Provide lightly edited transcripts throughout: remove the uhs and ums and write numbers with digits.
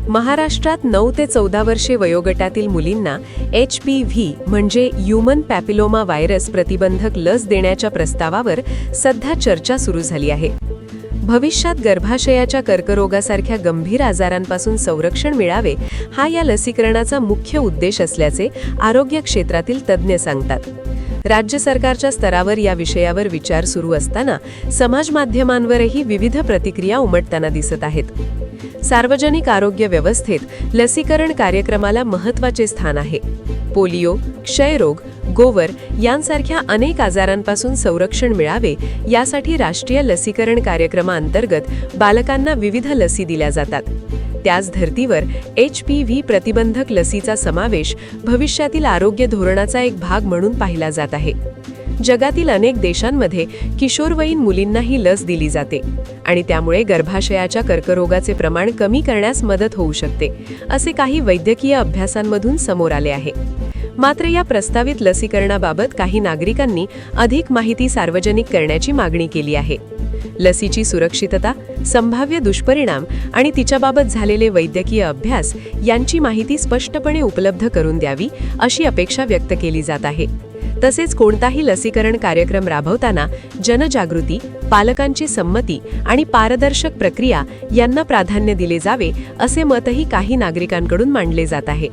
महाराष्ट्रात 9 ते 14 वर्षे वयोगटातील मुलींना HPV म्हणजे ह्यूमन पॅपिलोमा व्हायरस प्रतिबंधक लस देण्याच्या प्रस्तावावर सध्या चर्चा सुरू झाली आहे. भविष्यात गर्भाशयाच्या कर्करोगासारख्या गंभीर आजारांपासून संरक्षण मिळावे हा या लसीकरणाचा मुख्य उद्देश असल्याचे आरोग्य क्षेत्रातील तज्ज्ञ सांगतात. राज्य सरकारच्या स्तरावर या विषयावर विचार सुरू असताना समाज माध्यमांवरही विविध प्रतिक्रिया उमटताना दिसत आहेत. सार्वजनिक आरोग्य व्यवस्थेत लसीकरण कार्यक्रमाला महत्त्वाचे स्थान आहे. पोलिओ, क्षयरोग, गोवर यांसारख्या अनेक आजारांपासून संरक्षण मिळावे यासाठी राष्ट्रीय लसीकरण कार्यक्रमाअंतर्गत बालकांना विविध लसी दिल्या जातात. त्याच धर्तीवर HPV प्रतिबंधक लसीचा समावेश भविष्यातील आरोग्य धोरणाचा एक भाग म्हणून पाहिला जात आहे. जगातील अनेक देशांमध्ये किशोरवयीन मुलींना ही लस दिली जाते आणि त्यामुळे गर्भाशयाच्या कर्करोगाचे प्रमाण कमी करण्यास मदत होऊ शकते, असे काही वैद्यकीय अभ्यासांमधून समोर आले आहे. मात्र या प्रस्तावित लसीकरणाबाबत काही नागरिकांनी अधिक माहिती सार्वजनिक करण्याची मागणी केली आहे. लसीची सुरक्षितता, संभाव्य दुष्परिणाम आणि तिच्याबाबत झालेले वैद्यकीय अभ्यास यांची माहिती स्पष्टपणे उपलब्ध करून द्यावी अशी अपेक्षा व्यक्त केली जात आहे. तसेच कोणताही लसीकरण कार्यक्रम राबवताना जनजागृती, पालकांची संमती आणि पारदर्शक प्रक्रिया यांना प्राधान्य दिले जावे असे मतही काही नागरिकांकडून मांडले जात आहे.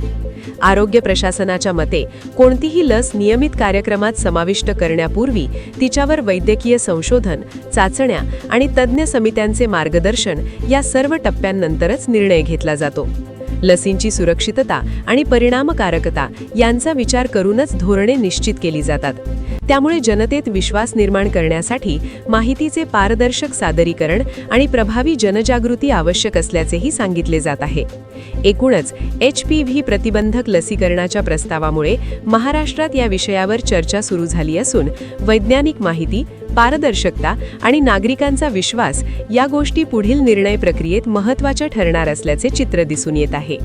आरोग्य प्रशासनाच्या मते कोणतीही लस नियमित कार्यक्रमात समाविष्ट करण्यापूर्वी तिच्यावर वैद्यकीय संशोधन, चाचण्या आणि तज्ज्ञ समित्यांचे मार्गदर्शन या सर्व टप्प्यांनंतरच निर्णय घेतला जातो. लसींची सुरक्षितता आणि परिणामकारकता यांचा विचार करूनच धोरणे निश्चित केली जातात. त्यामुळे जनतेत विश्वास निर्माण करण्यासाठी माहितीचे पारदर्शक सादरीकरण आणि प्रभावी जनजागृती आवश्यक असल्याचेही सांगितले जात आहे. एकूणच HPV प्रतिबंधक लसीकरणाच्या प्रस्तावामुळे महाराष्ट्रात या विषयावर चर्चा सुरू झाली असून वैज्ञानिक माहिती, पारदर्शकता आणि नागरिकांचा विश्वास या गोष्टी पुढील निर्णय प्रक्रियेत महत्त्वाच्या ठरणार असल्याचे चित्र दिसून येत आहे.